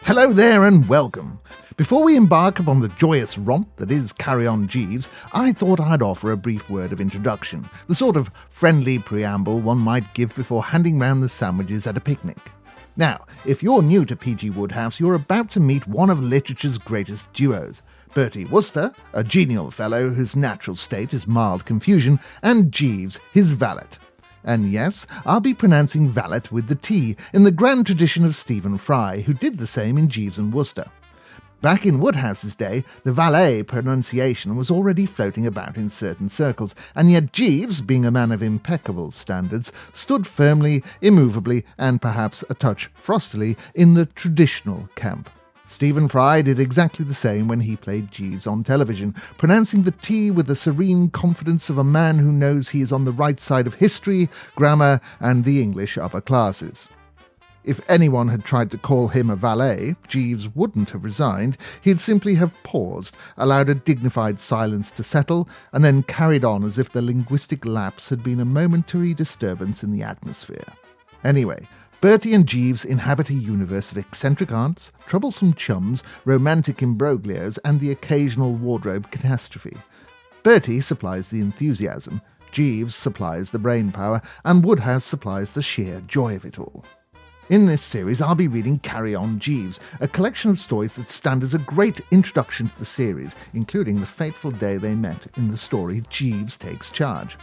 Hello there and welcome. Before we embark upon the joyous romp that is Carry On Jeeves, I thought I'd offer a brief word of introduction, the sort of friendly preamble one might give before handing round the sandwiches at a picnic. Now, if you're new to P.G. Wodehouse, you're about to meet one of literature's greatest duos. Bertie Wooster, a genial fellow whose natural state is mild confusion, and Jeeves, his valet. And yes, I'll be pronouncing valet with the T, in the grand tradition of Stephen Fry, who did the same in Jeeves and Wooster. Back in Wodehouse's day, the valet pronunciation was already floating about in certain circles, and yet Jeeves, being a man of impeccable standards, stood firmly, immovably, and perhaps a touch frostily in the traditional camp. Stephen Fry did exactly the same when he played Jeeves on television, pronouncing the T with the serene confidence of a man who knows he is on the right side of history, grammar, and the English upper classes. If anyone had tried to call him a valet, Jeeves wouldn't have resigned. He'd simply have paused, allowed a dignified silence to settle, and then carried on as if the linguistic lapse had been a momentary disturbance in the atmosphere. Anyway, Bertie and Jeeves inhabit a universe of eccentric aunts, troublesome chums, romantic imbroglios, and the occasional wardrobe catastrophe. Bertie supplies the enthusiasm, Jeeves supplies the brainpower, and Wodehouse supplies the sheer joy of it all. In this series, I'll be reading Carry On Jeeves, a collection of stories that stand as a great introduction to the series, including the fateful day they met in the story Jeeves Takes Charge.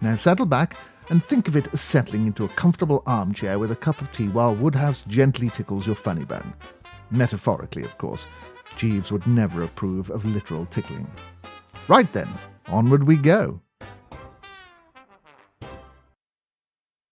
Now settle back and think of it as settling into a comfortable armchair with a cup of tea while Wodehouse gently tickles your funny bone. Metaphorically, of course. Jeeves would never approve of literal tickling. Right then, onward we go.